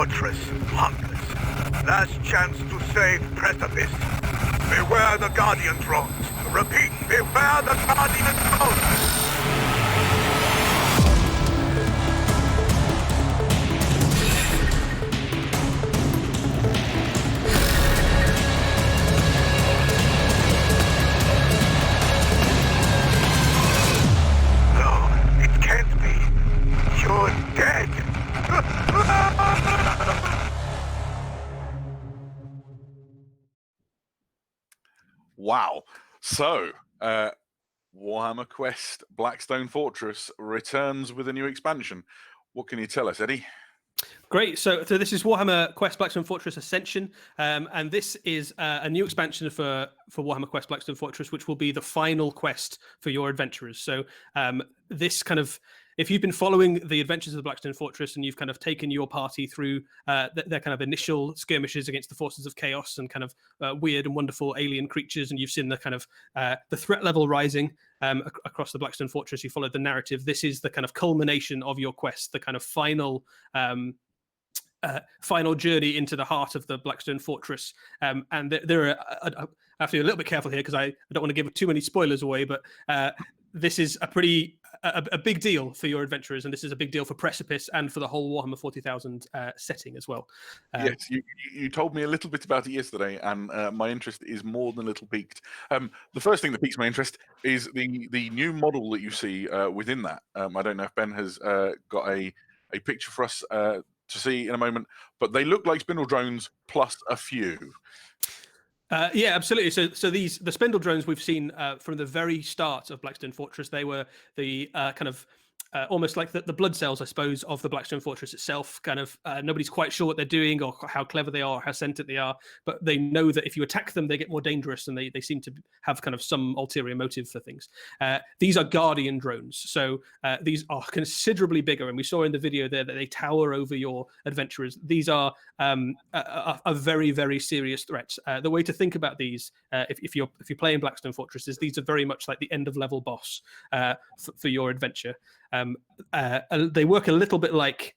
fortress hungers. Last chance to save Precipice. Beware the Guardian drones. Repeat, beware the Guardian drones. Wow. So, Warhammer Quest Blackstone Fortress returns with a new expansion. What can you tell us, Eddie? Great. So this is Warhammer Quest Blackstone Fortress Ascension, and this is a new expansion for Warhammer Quest Blackstone Fortress, which will be the final quest for your adventurers. So this kind of, if you've been following the adventures of the Blackstone Fortress and you've kind of taken your party through their kind of initial skirmishes against the forces of chaos and kind of weird and wonderful alien creatures, and you've seen the kind of the threat level rising across the Blackstone Fortress, you followed the narrative. This is the kind of culmination of your quest, the kind of final final journey into the heart of the Blackstone Fortress. And there are, I have to be a little bit careful here because I don't want to give too many spoilers away, but this is a big deal for your adventurers, and this is a big deal for Precipice and for the whole Warhammer 40,000 setting as well. Yes, you told me a little bit about it yesterday, and my interest is more than a little piqued. The first thing that piques my interest is the new model that you see within that. I don't know if Ben has got a picture for us to see in a moment, but they look like spindle drones plus a few. Yeah, absolutely. So the spindle drones we've seen from the very start of Blackstone Fortress. They were the kind of almost like the blood cells, I suppose, of the Blackstone Fortress itself. Kind of nobody's quite sure what they're doing or how clever they are, or how sentient they are, but they know that if you attack them, they get more dangerous, and they seem to have kind of some ulterior motive for things. These are Guardian drones, so these are considerably bigger, and we saw in the video there that they tower over your adventurers. These are a very, very serious threat. The way to think about these, if you're playing Blackstone Fortress, is these are very much like the end of level boss for your adventure. They work a little bit like,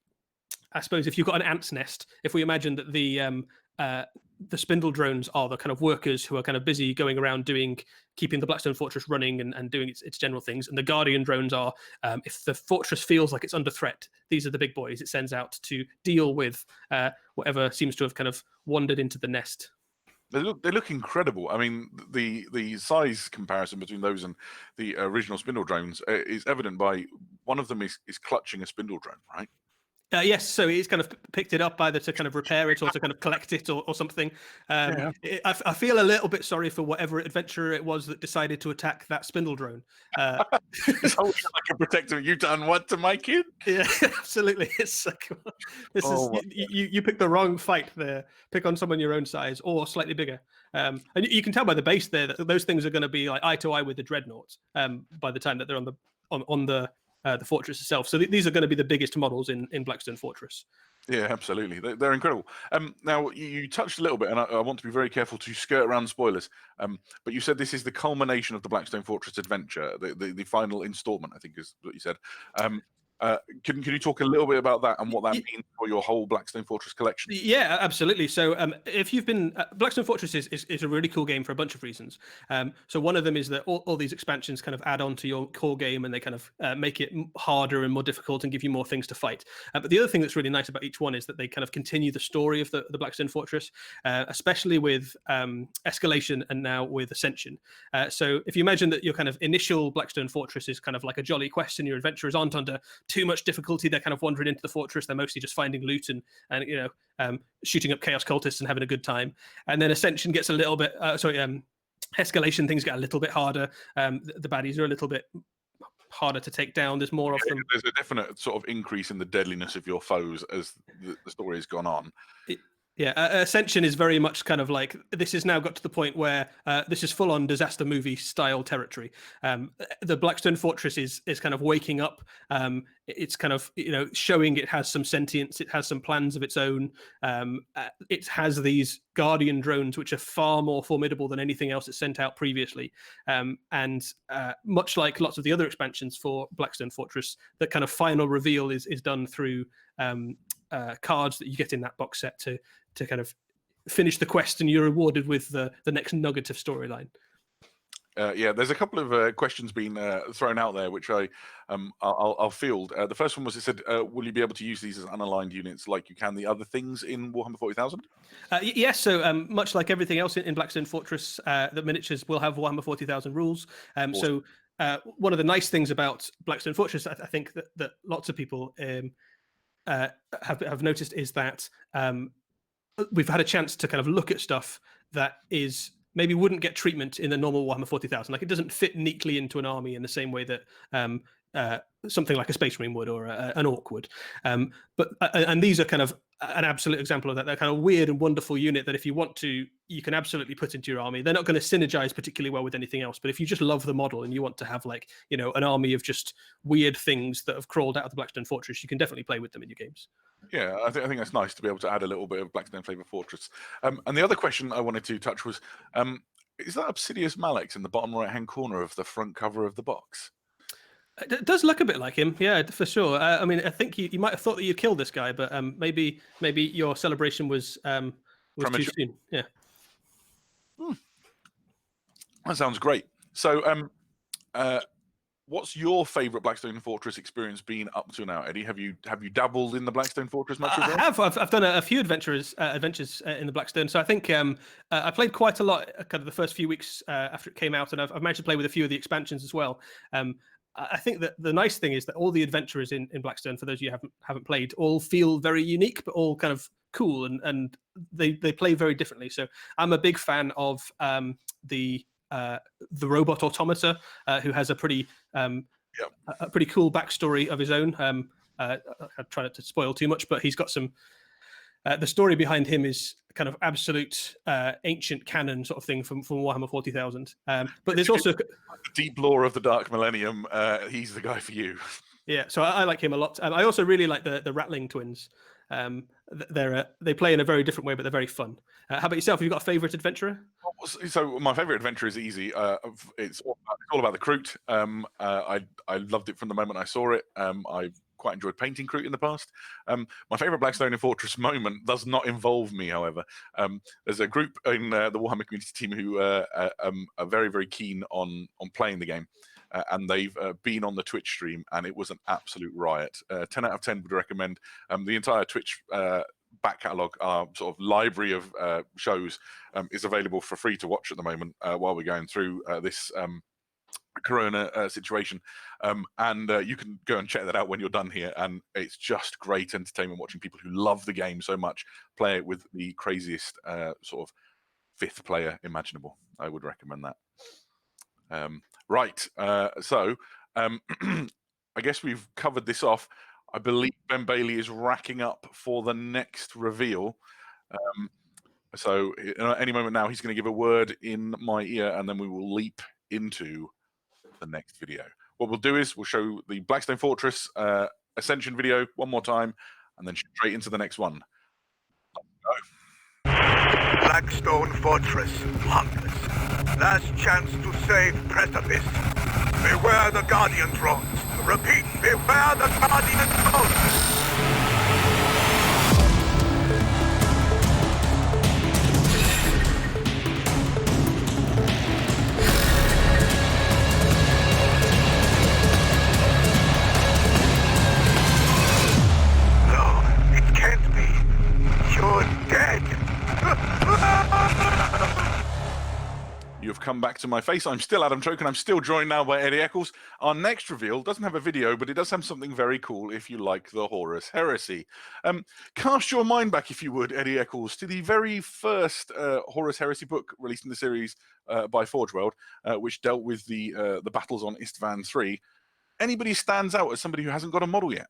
I suppose, if you've got an ant's nest. If we imagine that the spindle drones are the kind of workers who are kind of busy going around keeping the Blackstone Fortress running and doing its general things, and the Guardian drones are, if the fortress feels like it's under threat, these are the big boys it sends out to deal with whatever seems to have kind of wandered into the nest. They look incredible. I mean, the size comparison between those and the original spindle drones is evident by one of them is clutching a spindle drone, right? Yes, so he's kind of picked it up either to kind of repair it or to kind of collect it or something. I feel a little bit sorry for whatever adventurer it was that decided to attack that spindle drone. It's always like a protector. You done what to my kid? Yeah, absolutely. It's like, you picked the wrong fight there. Pick on someone your own size or slightly bigger. And you can tell by the base there that those things are going to be like eye to eye with the dreadnoughts by the time that they're on the fortress itself. So these are going to be the biggest models in Blackstone Fortress. Yeah, absolutely. They're incredible. Now, you touched a little bit, and I want to be very careful to skirt around spoilers, but you said this is the culmination of the Blackstone Fortress adventure, the final installment, I think is what you said. Can you talk a little bit about that and what that means for your whole Blackstone Fortress collection? Yeah, absolutely. So if you've been Blackstone Fortress is a really cool game for a bunch of reasons. So one of them is that all these expansions kind of add on to your core game, and they kind of make it harder and more difficult and give you more things to fight. But the other thing that's really nice about each one is that they kind of continue the story of the Blackstone Fortress, especially with Escalation and now with Ascension. So if you imagine that your kind of initial Blackstone Fortress is kind of like a jolly quest and your adventurers aren't under too much difficulty, they're kind of wandering into the fortress, they're mostly just finding loot and shooting up chaos cultists and having a good time. And then Ascension gets a little bit Escalation, things get a little bit harder. The baddies are a little bit harder to take down. There's more of them. There's a definite sort of increase in the deadliness of your foes as the story has gone on. Ascension is very much kind of like, this has now got to the point where this is full-on disaster movie style territory. The Blackstone Fortress is kind of waking up. It's kind of showing it has some sentience. It has some plans of its own. It has these Guardian drones, which are far more formidable than anything else it's sent out previously. And much like lots of the other expansions for Blackstone Fortress, the kind of final reveal is done through cards that you get in that box set to kind of finish the quest, and you're rewarded with the next nugget of storyline. Yeah, there's a couple of questions being thrown out there, which I'll field. The first one was, it said, will you be able to use these as unaligned units like you can the other things in Warhammer 40,000? Yes, so much like everything else in Blackstone Fortress, the miniatures will have Warhammer 40,000 rules. Awesome. So one of the nice things about Blackstone Fortress, I think that lots of people have noticed, is that we've had a chance to kind of look at stuff that is maybe wouldn't get treatment in the normal Warhammer 40,000. Like, it doesn't fit neatly into an army in the same way that something like a Space Marine would, or an Orc would. And these are kind of an absolute example of that. They're kind of weird and wonderful unit that if you want to, you can absolutely put into your army. They're not going to synergize particularly well with anything else, but if you just love the model and you want to have, like, you know, an army of just weird things that have crawled out of the Blackstone Fortress, you can definitely play with them in your games. Yeah, I think that's nice to be able to add a little bit of Blackstone Flavor Fortress. And the other question I wanted to touch was, is that Obsidious Mallex in the bottom right-hand corner of the front cover of the box? It does look a bit like him, yeah, for sure. I mean, I think you might have thought that you'd killed this guy, but maybe your celebration was too soon. Yeah. That sounds great. So, what's your favourite Blackstone Fortress experience been up to now, Eddie? Have you dabbled in the Blackstone Fortress much? I have. I've done a few adventures in the Blackstone. So I think I played quite a lot, kind of the first few weeks after it came out, and I've managed to play with a few of the expansions as well. I think that the nice thing is that all the adventurers in Blackstone, for those of you who haven't played, all feel very unique, but all kind of cool, and they play very differently. So I'm a big fan of the robot automata, who has a pretty cool backstory of his own. I try not to spoil too much, but he's got some. The story behind him is kind of absolute ancient canon sort of thing from Warhammer 40,000. But there's also the deep lore of the Dark Millennium. He's the guy for you. Yeah, so I like him a lot. I also really like the Rattling twins. They play in a very different way, but they're very fun. How about yourself? Have you got a favorite adventurer? So my favorite adventure is easy. It's all about the Kroot. I loved it from the moment I saw it. I quite enjoyed painting Kroot in the past. My favorite Blackstone Fortress moment does not involve me, however. There's a group in the Warhammer community team who are very, very keen on playing the game. And they've been on the Twitch stream, and it was an absolute riot. 10 out of 10 would recommend. The entire Twitch back catalogue, our sort of library of shows, is available for free to watch at the moment while we're going through this Corona situation. And you can go and check that out when you're done here. And it's just great entertainment watching people who love the game so much play it with the craziest sort of fifth player imaginable. I would recommend that. Right, so I guess we've covered this off. I believe Ben Bailey is racking up for the next reveal. So any moment now, he's going to give a word in my ear, and then we will leap into the next video. What we'll do is we'll show the Blackstone Fortress Ascension video one more time, and then straight into the next one. Let's go. Blackstone Fortress, Hunters. Last chance to save Precipice. Beware the Guardian drones. Repeat, beware the Guardian drones. No, it can't be. You're dead. You've come back to my face. I'm still Adam Choke, and I'm still joined now by Eddie Eccles. Our next reveal doesn't have a video, but it does have something very cool if you like the Horus Heresy. Cast your mind back, if you would, Eddie Eccles, to the very first Horus Heresy book released in the series by Forge World, which dealt with the battles on Istvan 3. Anybody stands out as somebody who hasn't got a model yet?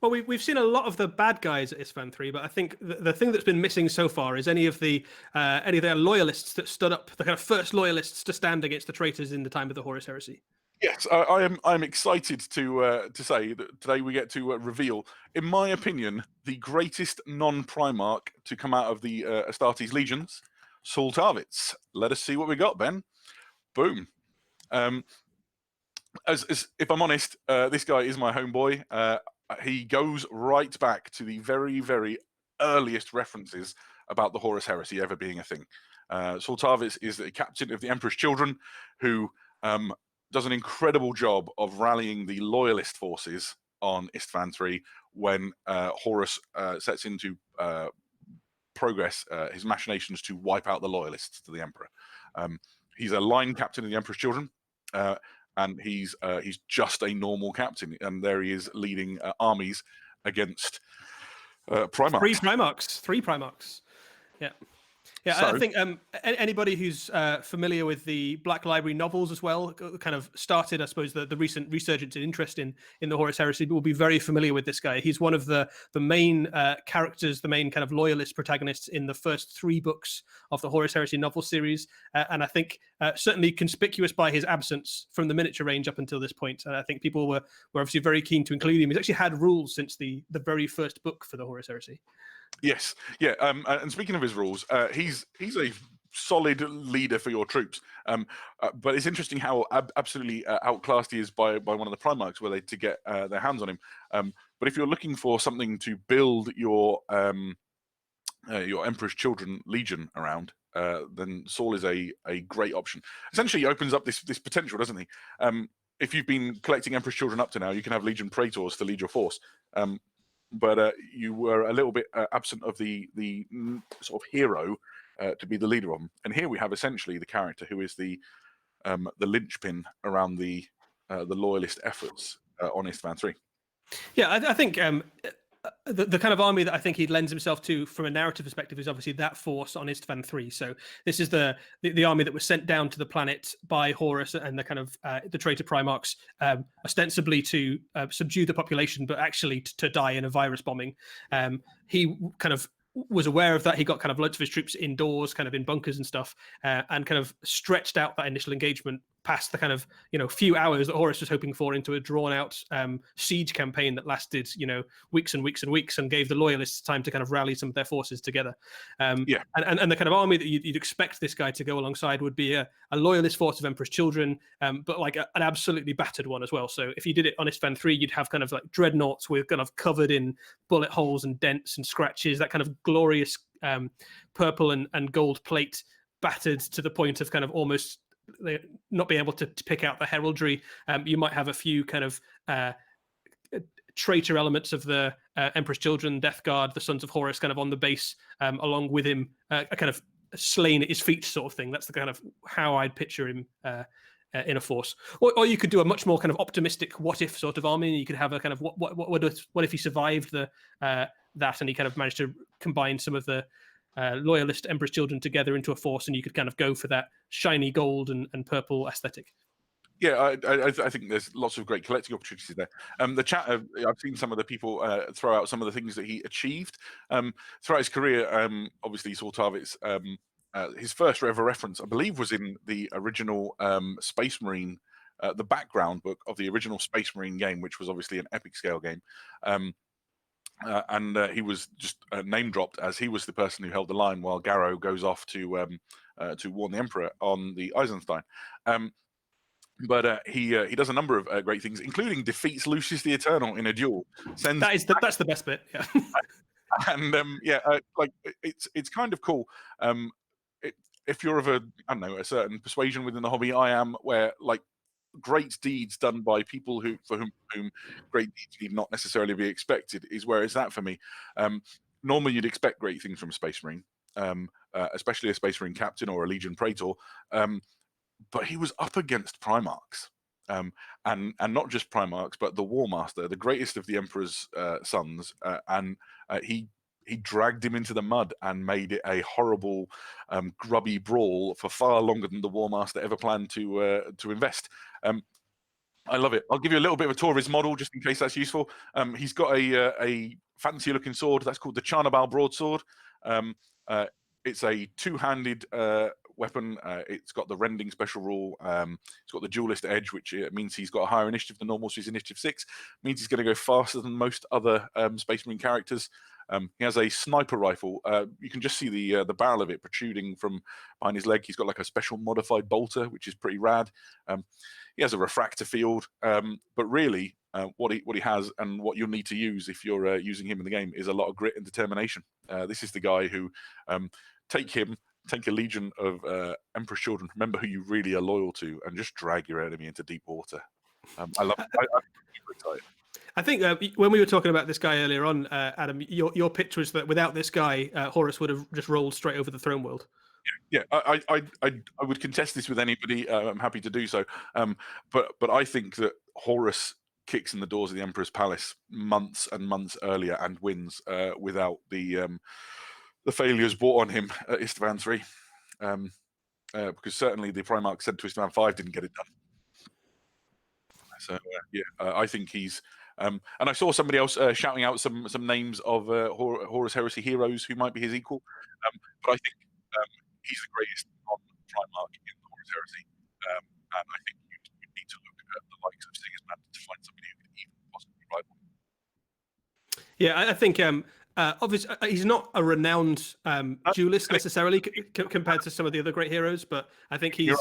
Well, we've seen a lot of the bad guys at Istvan 3, but I think the thing that's been missing so far is any of their loyalists that stood up, the kind of first loyalists to stand against the traitors in the time of the Horus Heresy. Yes, I'm excited to say that today we get to reveal, in my opinion, the greatest non-Primarch to come out of the Astartes legions, Saul Tarvitz. Let us see what we got, Ben. Boom. As if I'm honest, this guy is my homeboy. he goes right back to the very, very earliest references about the Horus Heresy ever being a thing. Sultavis is the captain of the Emperor's Children, who does an incredible job of rallying the loyalist forces on Istvan III when Horus sets into progress his machinations to wipe out the loyalists to the Emperor. He's a line captain of the Emperor's Children, and he's just a normal captain, and there he is leading armies against Primarchs. Three Primarchs. Yeah. Yeah, So, I think anybody who's familiar with the Black Library novels as well, kind of started, I suppose, the recent resurgence in interest in the Horus Heresy, will be very familiar with this guy. He's one of the main characters, the main kind of loyalist protagonists in the first 3 books of the Horus Heresy novel series, and I think certainly conspicuous by his absence from the miniature range up until this point. And I think people were obviously very keen to include him. He's actually had rules since the very first book for the Horus Heresy. Yes, yeah, and speaking of his rules, he's a solid leader for your troops. But it's interesting how absolutely outclassed he is by one of the Primarchs, were they to get their hands on him. But if you're looking for something to build your Emperor's Children Legion around, then Saul is a great option. Essentially, he opens up this potential, doesn't he? If you've been collecting Emperor's Children up to now, you can have Legion Praetors to lead your force. But you were a little bit absent of the sort of hero to be the leader of them. And here we have essentially the character who is the linchpin around the loyalist efforts on Istvan III. Yeah, I think the kind of army that I think he lends himself to from a narrative perspective is obviously that force on Istvan III. So this is the army that was sent down to the planet by Horus and the kind of the traitor Primarchs, ostensibly to subdue the population, but actually to die in a virus bombing. He kind of was aware of that. He got kind of loads of his troops indoors, kind of in bunkers and stuff, and kind of stretched out that initial engagement past the kind of few hours that Horus was hoping for into a drawn out siege campaign that lasted weeks and weeks and weeks, and gave the loyalists time to kind of rally some of their forces together. And the kind of army that you'd expect this guy to go alongside would be a loyalist force of Emperor's Children, but like an absolutely battered one as well. So if you did it on Istvan III, you'd have kind of like dreadnoughts with kind of covered in bullet holes and dents and scratches, that kind of glorious purple and gold plate, battered to the point of kind of almost not being able to pick out the heraldry. You might have a few kind of traitor elements of the Emperor's Children, Death Guard, the Sons of Horus, kind of on the base, along with him, a kind of slain at his feet sort of thing. That's the kind of how I'd picture him in a force. Or you could do a much more kind of optimistic what if sort of army. You could have a kind of what if he survived that and he kind of managed to combine some of the loyalist Emperor's Children together into a force, and you could kind of go for that shiny gold and purple aesthetic. Yeah, I think there's lots of great collecting opportunities there. The chat, I've seen some of the people throw out some of the things that he achieved throughout his career. Obviously, Sultavis, his first ever reference, I believe, was in the original Space Marine, the background book of the original Space Marine game, which was obviously an epic scale game. And he was just name dropped as he was the person who held the line while Garrow goes off to warn the Emperor on the Eisenstein. But he does a number of great things, including defeats Lucius the Eternal in a duel. That's the best bit. Yeah. And like it's kind of cool. If you're of a certain persuasion within the hobby, I am, where like great deeds done by people for whom great deeds need not necessarily be expected is where it's at for me. Normally, you'd expect great things from a Space Marine, especially a Space Marine captain or a Legion Praetor. But he was up against Primarchs, and not just Primarchs, but the War Master, the greatest of the Emperor's sons, and he dragged him into the mud and made it a horrible, grubby brawl for far longer than the War Master ever planned to invest. I love it. I'll give you a little bit of a tour of his model just in case that's useful. He's got a fancy-looking sword that's called the Charnabal Broadsword. It's a two-handed weapon. It's got the rending special rule. It's got the duelist edge, which means he's got a higher initiative than normal, so he's initiative 6. Means he's going to go faster than most other Space Marine characters. He has a sniper rifle. You can just see the barrel of it protruding from behind his leg. He's got like a special modified bolter, which is pretty rad. He has a refractor field, but really what he has and what you'll need to use if you're using him in the game is a lot of grit and determination. This is the guy who take a legion of Emperor's children, remember who you really are loyal to, and just drag your enemy into deep water. I'm super excited. I think when we were talking about this guy earlier on, Adam, your pitch was that without this guy, Horus would have just rolled straight over the throne world. Yeah, I would contest this with anybody. I'm happy to do so. But I think that Horus kicks in the doors of the Emperor's Palace months and months earlier and wins without the failures brought on him at Istvan 3. Because certainly the Primarch sent to Istvan 5 didn't get it done. So I think he's. And I saw somebody else shouting out some names of Horus Heresy heroes who might be his equal. But I think he's the greatest non-Primarch in Horus Heresy. And I think you need to look at the likes of Sigismund to find somebody who can even possibly rival him. Yeah, I think obviously he's not a renowned duelist necessarily compared to some of the other great heroes, but I think he's.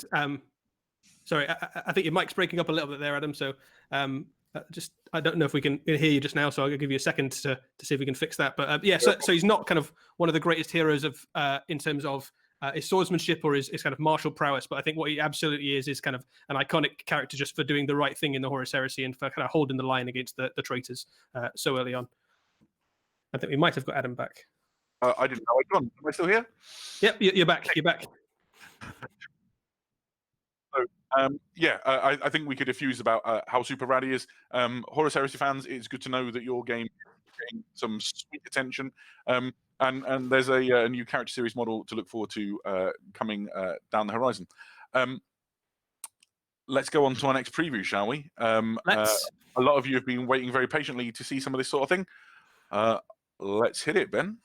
Sorry, I think your mic's breaking up a little bit there, Adam. So I don't know if we can hear you just now, so I'll give you a second to see if we can fix that. But so he's not kind of one of the greatest heroes of in terms of his swordsmanship or his kind of martial prowess. But I think what he absolutely is kind of an iconic character just for doing the right thing in the Horus Heresy and for kind of holding the line against the traitors so early on. I think we might have got Adam back. I didn't know I'd gone. Am I still here? Yep, you're back. You're back. So, I think we could diffuse about how super rad he is. Horus Heresy fans, it's good to know that your game is getting some sweet attention. And there's a new character series model to look forward to coming down the horizon. Let's go on to our next preview, shall we? Let's. A lot of you have been waiting very patiently to see some of this sort of thing. Let's hit it, Ben.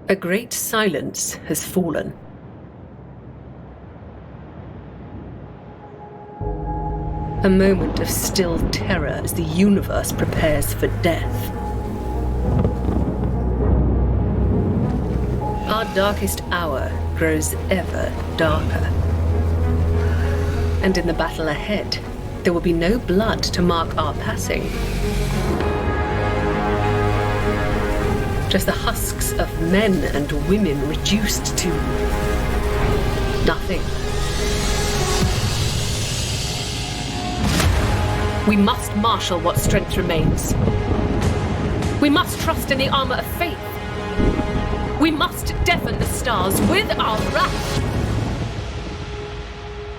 A great silence has fallen. A moment of still terror as the universe prepares for death. Our darkest hour grows ever darker. And in the battle ahead, there will be no blood to mark our passing. Just the husks of men and women reduced to nothing. We must marshal what strength remains. We must trust in the armor of faith. We must deafen the stars with our wrath.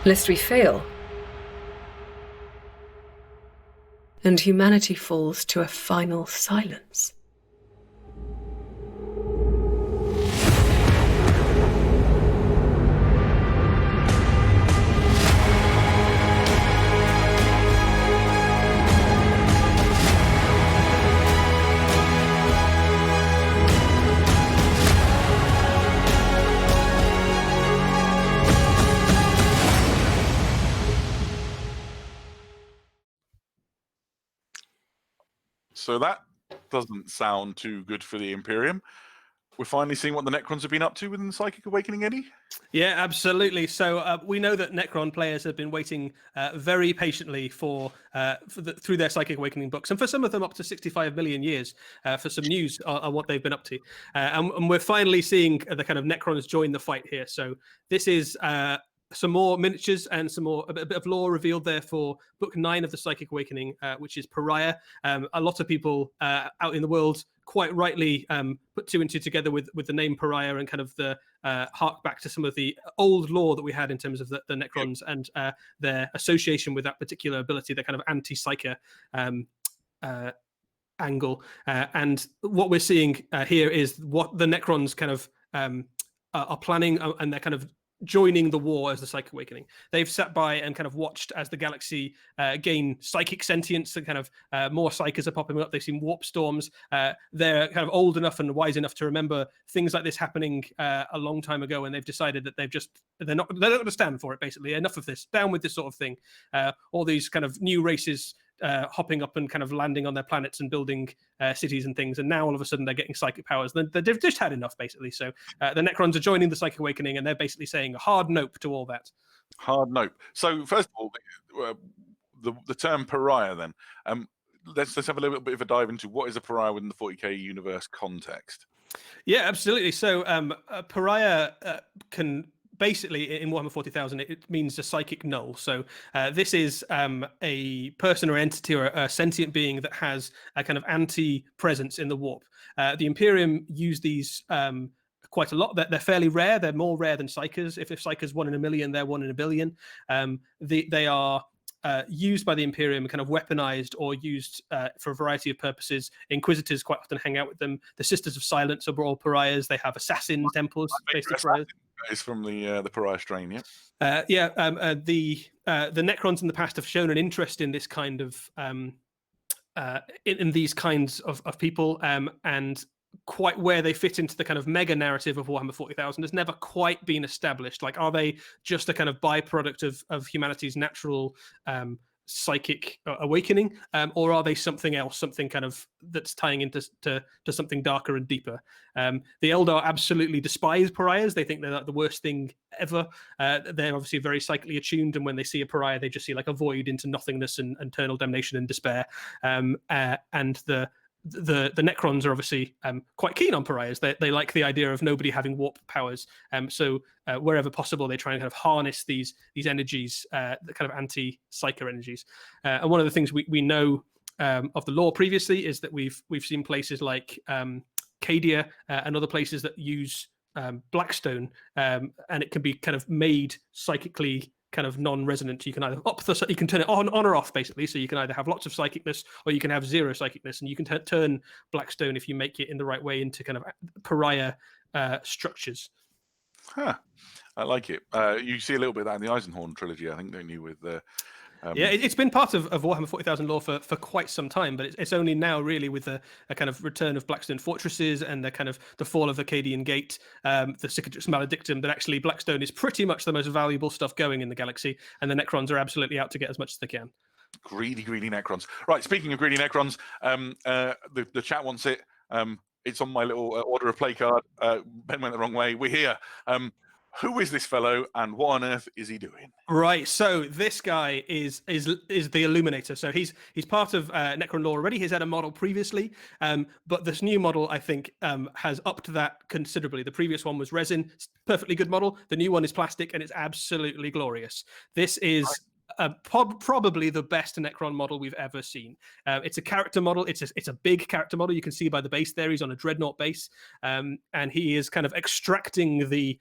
Lest we fail, and humanity falls to a final silence. So that doesn't sound too good for the Imperium. We're finally seeing what the Necrons have been up to within the Psychic Awakening, Eddie? Yeah, absolutely. So we know that Necron players have been waiting very patiently through their Psychic Awakening books, and for some of them up to 65 million years for some news on what they've been up to. And we're finally seeing the kind of Necrons join the fight here. So this is some more miniatures and a bit of lore revealed there for book 9 of the Psychic Awakening, which is Pariah. A lot of people out in the world quite rightly put two and two together with the name Pariah and kind of the hark back to some of the old lore that we had in terms of the Necrons and their association with that particular ability, the kind of anti-psyker angle. And what we're seeing here is what the Necrons kind of are planning, and they're kind of joining the war as the Psychic Awakening. They've sat by and kind of watched as the galaxy gain psychic sentience, and kind of more psychers are popping up. They've seen warp storms. They're kind of old enough and wise enough to remember things like this happening a long time ago, and they've decided that they're not going to stand for it. Basically, enough of this. Down with this sort of thing. All these kind of new races hopping up and kind of landing on their planets and building cities and things. And now all of a sudden they're getting psychic powers. They've just had enough, basically. So the Necrons are joining the Psychic Awakening, and they're basically saying a hard nope to all that. Hard nope. So first of all, the term pariah then. Let's have a little bit of a dive into what is a pariah within the 40k universe context. Yeah, absolutely. So a pariah can basically, in Warhammer 40,000, it means a psychic null. So this is a person or entity or a sentient being that has a kind of anti-presence in the warp. The Imperium use these quite a lot. They're fairly rare. They're more rare than psychers. If psychers 1 in a million, they're 1 in a billion. They are used by the Imperium, kind of weaponized or used for a variety of purposes. Inquisitors quite often hang out with them. The Sisters of Silence are all pariahs. They have assassin temples based on pariahs. Is from the pariah strain, yeah. The Necrons in the past have shown an interest in this kind of in these kinds of people, and quite where they fit into the kind of mega narrative of Warhammer 40,000 has never quite been established. Like, are they just a kind of byproduct of humanity's natural psychic awakening, or are they something else, something kind of that's tying into something darker and deeper? The Eldar absolutely despise pariahs. They think they're like the worst thing ever. They're obviously very psychically attuned, and when they see a pariah, they just see like a void into nothingness and eternal damnation and despair. And the Necrons are obviously quite keen on pariahs. They like the idea of nobody having warp powers. So wherever possible, they try and kind of harness these energies, the kind of anti-psyker energies. And one of the things we know of the lore previously is that we've seen places like Cadia and other places that use Blackstone, and it can be kind of made psychically kind of non-resonant. You can either you can turn it on or off, basically. So you can either have lots of psychicness or you can have zero psychicness, and you can turn Blackstone, if you make it in the right way, into kind of pariah structures. Huh. I like it. You see a little bit of that in the Eisenhorn trilogy, I think, don't you? With yeah, it's been part of Warhammer 40,000 lore for quite some time, but it's only now really with a kind of return of Blackstone fortresses and the kind of the fall of the Akkadian Gate, the Cicatrix Maledictum, that actually Blackstone is pretty much the most valuable stuff going in the galaxy, and the Necrons are absolutely out to get as much as they can. Greedy Necrons. Right, speaking of greedy Necrons, the chat wants it. It's on my little order of play card. Ben went the wrong way. We're here. Who is this fellow, and what on earth is he doing? Right, so this guy is the Illuminator. So he's part of Necron lore already. He's had a model previously, but this new model, I think, has upped that considerably. The previous one was resin, perfectly good model. The new one is plastic, and it's absolutely glorious. This is probably the best Necron model we've ever seen. It's a character model. It's a big character model. You can see by the base there, he's on a dreadnought base, and he is kind of extracting the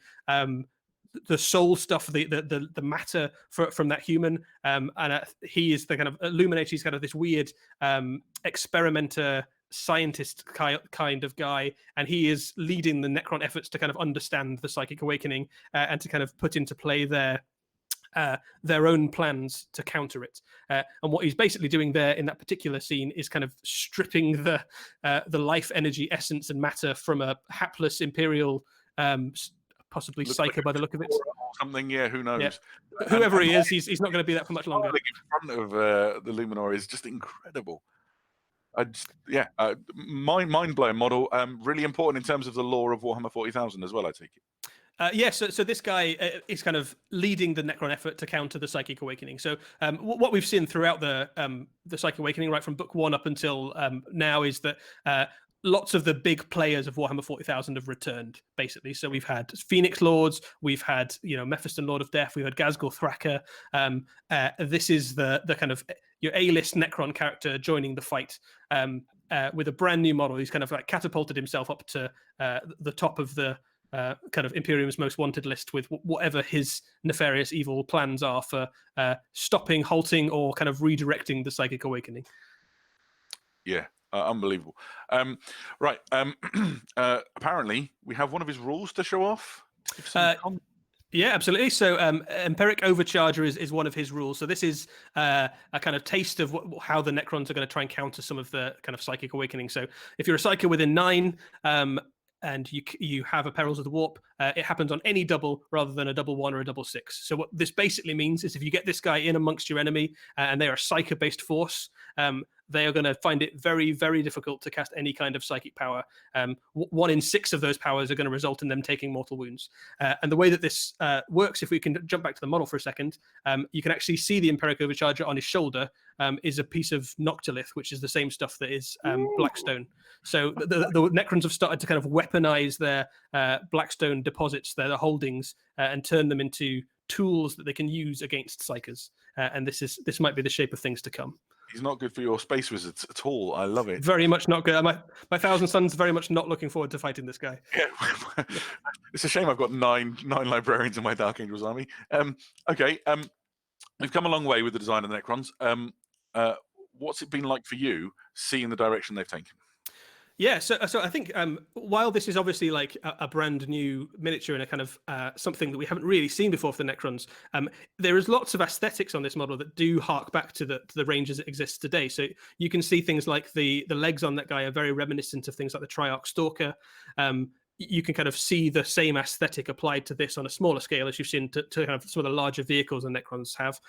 soul stuff, the matter from that human, and he is the kind of Illuminator. He's kind of this weird experimenter scientist kind of guy, and he is leading the Necron efforts to kind of understand the Psychic Awakening and to kind of put into play their own plans to counter it. And what he's basically doing there in that particular scene is kind of stripping the life energy, essence, and matter from a hapless Imperial, possibly psycho by the look of it. Or something, yeah, who knows? Yeah. Whoever he is, he's not going to be that for much longer. In front of the Luminor is just incredible. Mind-blowing model. Really important in terms of the lore of Warhammer 40,000 as well, I take it. Yes, so this guy is kind of leading the Necron effort to counter the Psychic Awakening. So what we've seen throughout the Psychic Awakening, right from book 1 up until now, is that lots of the big players of Warhammer 40,000 have returned, basically. So we've had Phoenix Lords, we've had Mephiston, Lord of Death, we've had Ghazghkull Thraka. This is the kind of your A-list Necron character joining the fight with a brand new model. He's kind of like catapulted himself up to the top of the kind of Imperium's most wanted list with whatever his nefarious evil plans are for stopping, halting, or kind of redirecting the Psychic Awakening. Yeah, unbelievable. Right. Apparently, we have one of his rules to show off. Yeah, absolutely. So Empiric Overcharger is one of his rules. So this is a kind of taste of how the Necrons are going to try and counter some of the kind of Psychic Awakening. So if you're a Psyker within 9, and you have a Perils of the Warp. It happens on any double rather than a double 1 or a double 6. So what this basically means is if you get this guy in amongst your enemy and they are a Psyker-based force, they are going to find it very, very difficult to cast any kind of psychic power. 1 in 6 of those powers are going to result in them taking mortal wounds. And the way that this works, if we can jump back to the model for a second, you can actually see the Empiric Overcharger on his shoulder is a piece of Noctilith, which is the same stuff that is Blackstone. So the Necrons have started to kind of weaponize their Blackstone deposits, their holdings, and turn them into tools that they can use against Psykers. And this might be the shape of things to come. He's not good for your space wizards at all. I love it. Very much not good. My Thousand Sons very much not looking forward to fighting this guy. Yeah. It's a shame I've got nine librarians in my Dark Angels army. Okay. We've come a long way with the design of the Necrons. What's it been like for you seeing the direction they've taken? Yeah, so I think while this is obviously like a brand new miniature and a kind of something that we haven't really seen before for the Necrons, there is lots of aesthetics on this model that do hark back to the range as it exists today. So you can see things like the legs on that guy are very reminiscent of things like the Triarch Stalker. You can kind of see the same aesthetic applied to this on a smaller scale as you've seen to kind of some of the larger vehicles the Necrons have.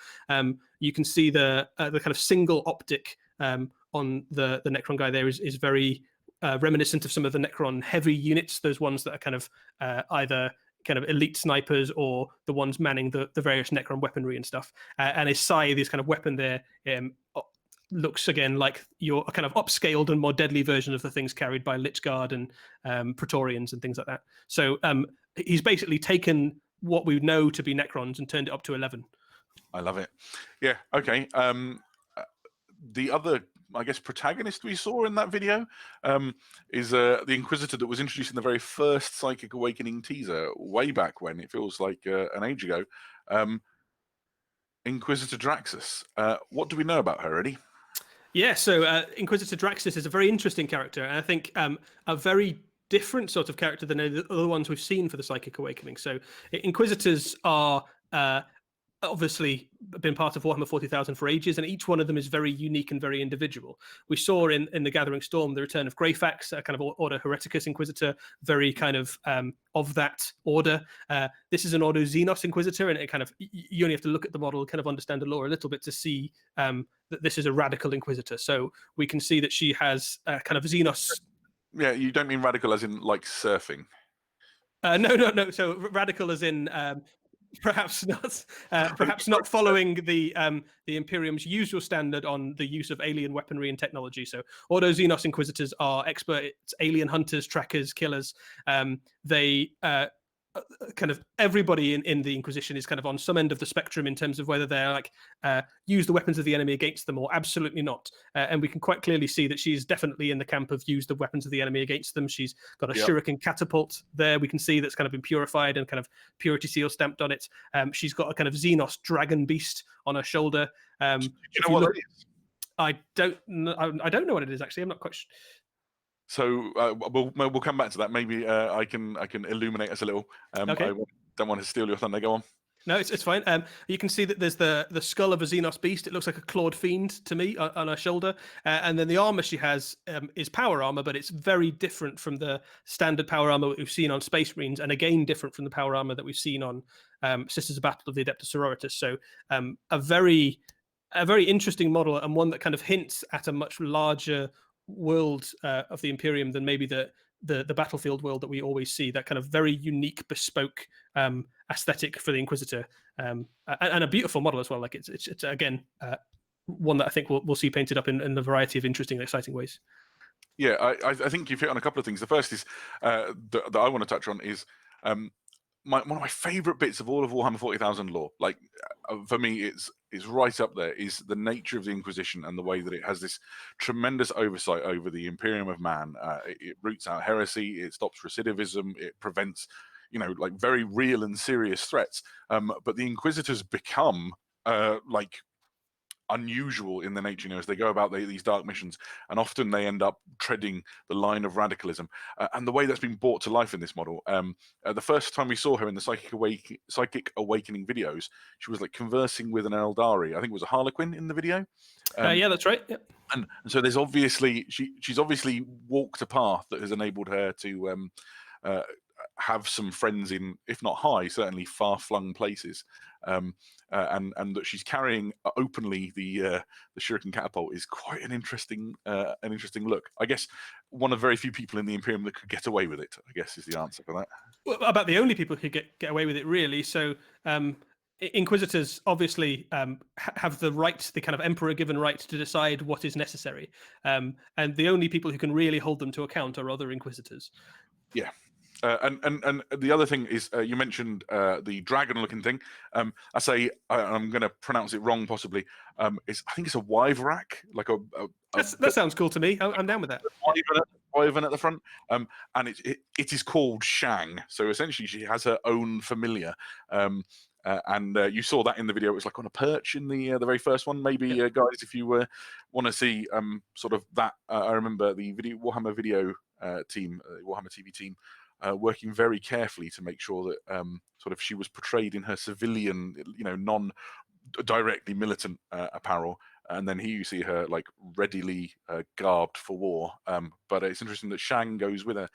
You can see the kind of single optic on the Necron guy there is very reminiscent of some of the Necron heavy units, those ones that are kind of either kind of elite snipers or the ones manning the various Necron weaponry and stuff. And his scythe, this kind of weapon there, looks again like your kind of upscaled and more deadly version of the things carried by Lich Guard and Praetorians and things like that. So he's basically taken what we know to be Necrons and turned it up to 11. I love it. Yeah, okay. The other, I guess, protagonist we saw in that video is the Inquisitor that was introduced in the very first Psychic Awakening teaser way back when. It feels like an age ago. Inquisitor Draxus. What do we know about her, Eddie? Yeah, so Inquisitor Draxus is a very interesting character, and I think a very different sort of character than the other ones we've seen for the Psychic Awakening. So Inquisitors are obviously been part of Warhammer 40,000 for ages, and each one of them is very unique and very individual. We saw in the Gathering Storm the return of Greyfax, a kind of Order Hereticus Inquisitor, very kind of that order. This is an Ordo Xenos Inquisitor, and it kind of, you only have to look at the model, kind of understand the lore a little bit to see that this is a radical Inquisitor. So we can see that she has kind of Xenos. Yeah, you don't mean radical as in like surfing? No. So radical as in perhaps not following the Imperium's usual standard on the use of alien weaponry and technology. So Ordo Xenos Inquisitors are expert alien hunters, trackers, killers. They kind of everybody in the Inquisition is kind of on some end of the spectrum in terms of whether they're like use the weapons of the enemy against them or absolutely not. And we can quite clearly see that she's definitely in the camp of use the weapons of the enemy against them. She's got a shuriken catapult there. We can see that's kind of been purified and kind of purity seal stamped on it. She's got a kind of Xenos dragon beast on her shoulder. Do you know what it is? I don't know what it is actually. I'm not quite sure. So we'll come back to that. Maybe I can illuminate us a little. Okay. I don't want to steal your thunder. Go on. No, it's fine. You can see that there's the skull of a Xenos beast. It looks like a clawed fiend to me on her shoulder. And then the armor she has is power armor, but it's very different from the standard power armor that we've seen on Space Marines, and again different from the power armor that we've seen on Sisters of Battle of the Adeptus Sororitas. So a very interesting model, and one that kind of hints at a much larger world of the Imperium than maybe the battlefield world that we always see. That kind of very unique, bespoke aesthetic for the Inquisitor, and a beautiful model as well. Like it's again one that I think we'll see painted up in a variety of interesting and exciting ways. Yeah, I think you've hit on a couple of things. The first is that I want to touch on is one of my favorite bits of all of Warhammer 40,000 lore. Like for me, it's right up there, is the nature of the Inquisition and the way that it has this tremendous oversight over the Imperium of Man. It roots out heresy, it stops recidivism, it prevents, like very real and serious threats. But the Inquisitors become like unusual in their nature, as they go about these dark missions, and often they end up treading the line of radicalism. And the way that's been brought to life in this model, the first time we saw her in the Psychic Awakening videos, she was like conversing with an Eldari. I think it was a Harlequin in the video. Yeah, that's right. Yep. And so there's obviously she's obviously walked a path that has enabled her to have some friends in, if not high, certainly far-flung places, and that she's carrying openly the shuriken catapult is quite an interesting look. I guess one of very few people in the Imperium that could get away with it, I guess, is the answer for that. Well, about the only people who could get away with it, really. So Inquisitors obviously have the right, the kind of emperor-given right to decide what is necessary, and the only people who can really hold them to account are other Inquisitors. Yeah. And the other thing is, you mentioned the dragon-looking thing. I'm going to pronounce it wrong, possibly. I think it's a wyverack, like that sounds cool to me. I'm down with that. Wyvern at the front, and it is called Shang. So essentially, she has her own familiar. And you saw that in the video. It was like on a perch in the very first one. Maybe guys, if you want to see sort of that, I remember the Warhammer video team, Warhammer TV team, working very carefully to make sure that sort of she was portrayed in her civilian, non-directly militant apparel. And then here you see her like readily garbed for war. But it's interesting that Shang goes with her.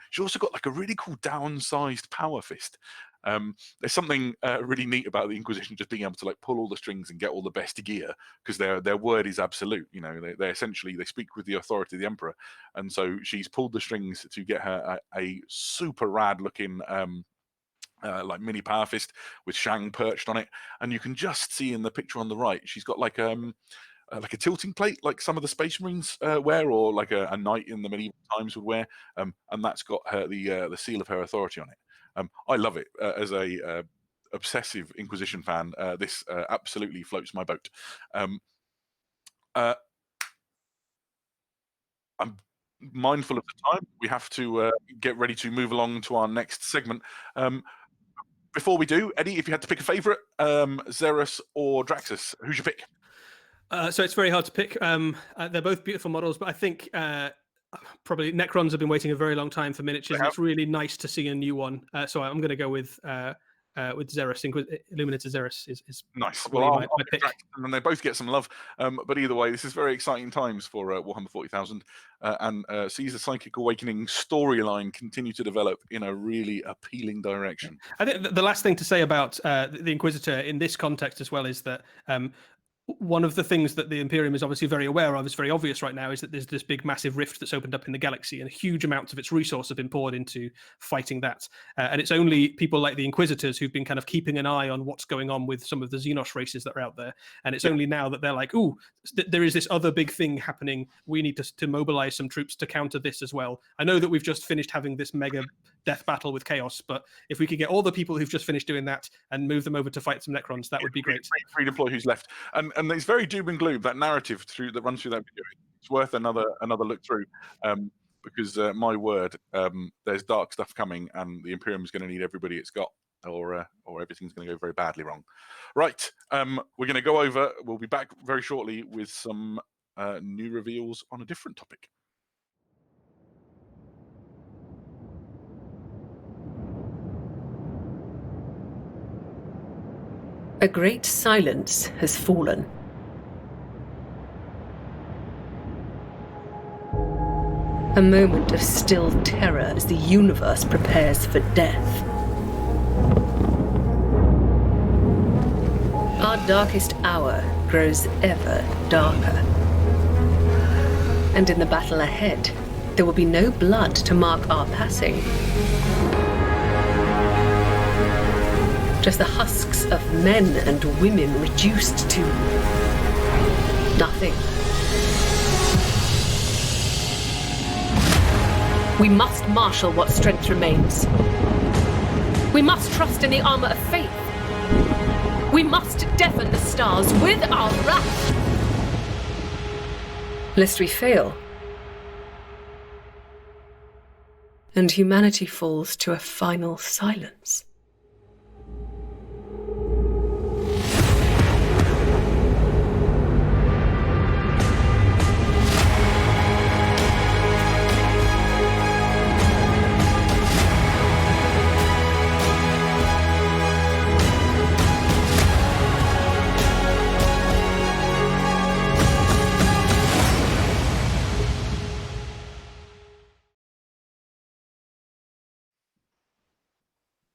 She's also got like a really cool downsized power fist. There's something really neat about the Inquisition just being able to like pull all the strings and get all the best gear, because their word is absolute. They essentially speak with the authority of the Emperor, and so she's pulled the strings to get her a super rad looking like mini power fist with Shang perched on it, and you can just see in the picture on the right she's got like a tilting plate like some of the Space Marines wear, or like a knight in the medieval times would wear, and that's got her the seal of her authority on it. I love it. As a obsessive Inquisition fan, this absolutely floats my boat. I'm mindful of the time. We have to get ready to move along to our next segment. Before we do, Eddie, if you had to pick a favourite, Xeris or Draxus, who's your pick? So it's very hard to pick. They're both beautiful models, but I think probably Necrons have been waiting a very long time for miniatures. It's really nice to see a new one. So I'm going to go with Xeris. Illuminator Xeris is nice. Well, my pick. And they both get some love. But either way, this is very exciting times for Warhammer 40,000, and sees the Psychic Awakening storyline continue to develop in a really appealing direction. I think the last thing to say about the Inquisitor in this context as well is that one of the things that the Imperium is obviously very aware of, is very obvious right now, is that there's this big massive rift that's opened up in the galaxy, and huge amounts of its resource have been poured into fighting that. And it's only people like the Inquisitors who've been kind of keeping an eye on what's going on with some of the Xenos races that are out there. And it's only now that they're like, ooh, there is this other big thing happening. We need to mobilize some troops to counter this as well. I know that we've just finished having this mega death battle with Chaos, but if we could get all the people who've just finished doing that and move them over to fight some Necrons, that would be great. Redeploy who's left. And it's very doom and gloom, that narrative that runs through that video. It's worth another look through, because my word, there's dark stuff coming, and the Imperium is going to need everybody it's got, or everything's going to go very badly wrong. Right, we're going to go over. We'll be back very shortly with some new reveals on a different topic. A great silence has fallen. A moment of still terror as the universe prepares for death. Our darkest hour grows ever darker. And in the battle ahead, there will be no blood to mark our passing. Just the husks of men and women reduced to nothing. We must marshal what strength remains. We must trust in the armor of faith. We must deafen the stars with our wrath. Lest we fail, and humanity falls to a final silence.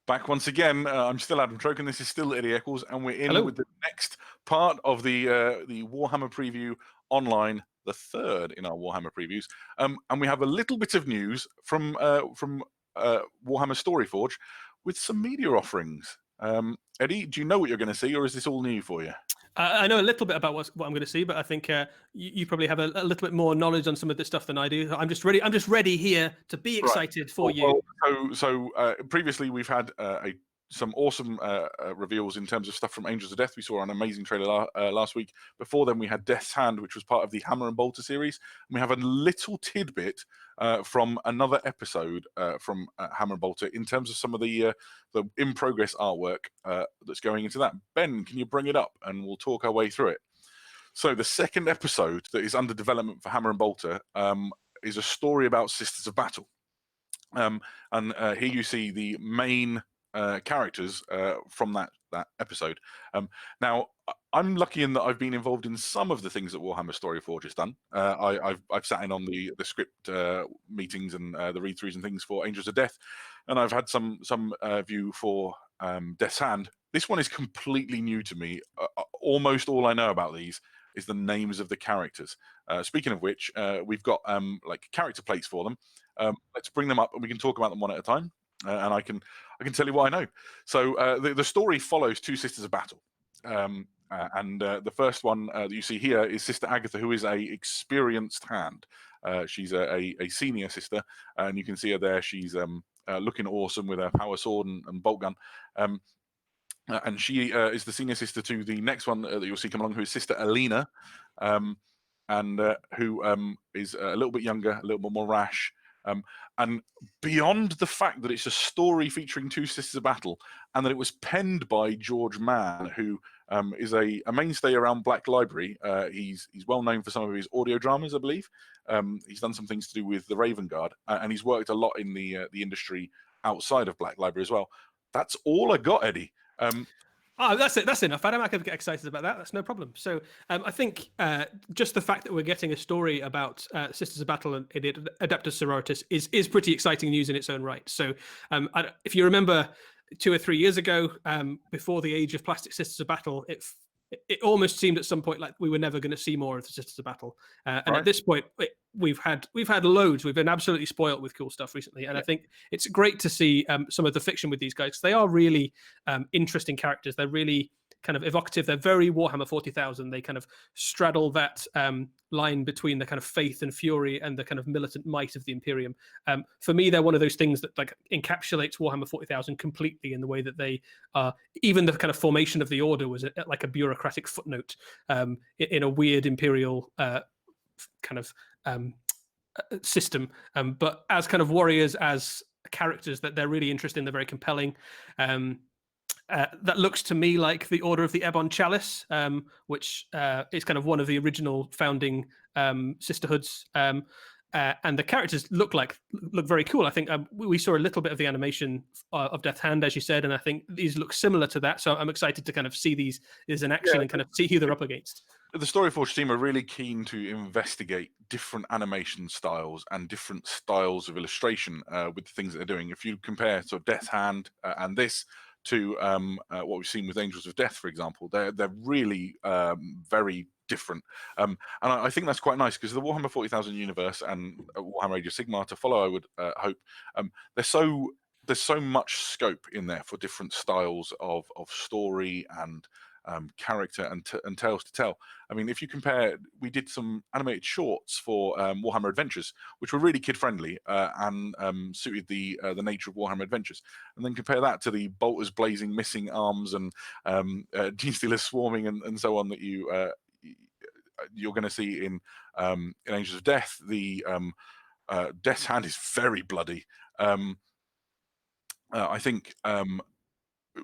Back once again. I'm still Adam Troken. This is still Eddie Eccles, and we're in Hello. with the next part of the Warhammer preview online, the third in our Warhammer previews. And we have a little bit of news from Warhammer Storyforge with some media offerings. Eddie, do you know what you're going to see, or is this all new for you? I know a little bit about what I'm going to see, but I think you probably have a little bit more knowledge on some of this stuff than I do. I'm just ready here to be excited for you. So previously we've had some awesome reveals in terms of stuff from Angels of Death. We saw an amazing trailer last week. Before then, we had Death's Hand, which was part of the Hammer and Bolter series. And we have a little tidbit from another episode from Hammer and Bolter in terms of some of the in-progress artwork that's going into that. Ben, can you bring it up and we'll talk our way through it? So the second episode that is under development for Hammer and Bolter is a story about Sisters of Battle. And here you see the main characters from that episode. Now, I'm lucky in that I've been involved in some of the things that Warhammer Storyforge has done. I've sat in on the script meetings and the read-throughs and things for Angels of Death, and I've had some view for Death's Hand. This one is completely new to me. Almost all I know about these is the names of the characters. Speaking of which, we've got like character plates for them. Let's bring them up and we can talk about them one at a time. And I can tell you what I know. So the story follows two Sisters of Battle. And the first one that you see here is Sister Agatha, who is a experienced hand. She's a senior sister, and you can see her there. She's looking awesome with her power sword and bolt gun. And she is the senior sister to the next one that you'll see come along, who is Sister Alina, and who is a little bit younger, a little bit more rash. And beyond the fact that it's a story featuring two Sisters of Battle, and that it was penned by George Mann, who is a mainstay around Black Library. He's well known for some of his audio dramas, I believe. He's done some things to do with the Raven Guard, and he's worked a lot in the industry outside of Black Library as well. That's all I got, Eddie. Oh, that's it. That's enough, Adam. I can get excited about that. That's no problem. So I think just the fact that we're getting a story about Sisters of Battle and Adeptus Sororitas is pretty exciting news in its own right. So if you remember 2 or 3 years ago, before the age of Plastic Sisters of Battle, it almost seemed at some point like we were never going to see more of the Sisters of Battle. And at this point, we've had loads. We've been absolutely spoiled with cool stuff recently, and I think it's great to see some of the fiction with these guys. They are really interesting characters. They're really kind of evocative. They're very Warhammer 40,000. They kind of straddle that line between the kind of faith and fury and the kind of militant might of the Imperium. For me, they're one of those things that like encapsulates Warhammer 40,000 completely in the way that they are. Even the kind of formation of the Order was like a bureaucratic footnote in a weird Imperial kind of system. But as kind of warriors, as characters, that they're really interesting. They're very compelling. That looks to me like the Order of the Ebon Chalice, which is kind of one of the original founding sisterhoods. And the characters look very cool. I think we saw a little bit of the animation of Death's Hand, as you said, and I think these look similar to that. So I'm excited to kind of see these in action and kind of see who they're up against. The Storyforge team are really keen to investigate different animation styles and different styles of illustration with the things that they're doing. If you compare sort of Death's Hand and this to what we've seen with Angels of Death, for example, they're really very different. And I think that's quite nice because the Warhammer 40,000 universe and Warhammer Age of Sigmar to follow, I would hope, there's so much scope in there for different styles of story and character and tales to tell. I mean, if you compare, we did some animated shorts for Warhammer Adventures, which were really kid friendly and suited the nature of Warhammer Adventures, and then compare that to the bolters blazing, missing arms, and Genestealers swarming, and so on that you're going to see in Angels of Death. The Death's Hand is very bloody. I think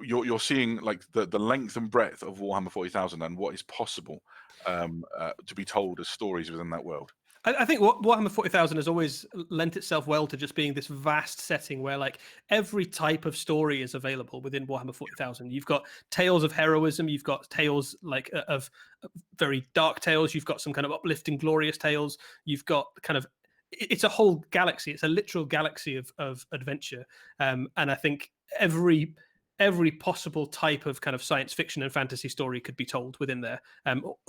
you're seeing like the length and breadth of Warhammer 40,000 and what is possible to be told as stories within that world. I think Warhammer 40,000 has always lent itself well to just being this vast setting where like every type of story is available within Warhammer 40,000. You've got tales of heroism, you've got tales like of very dark tales, you've got some kind of uplifting, glorious tales, you've got kind of it's a whole galaxy. It's a literal galaxy of adventure, and I think every possible type of kind of science fiction and fantasy story could be told within there,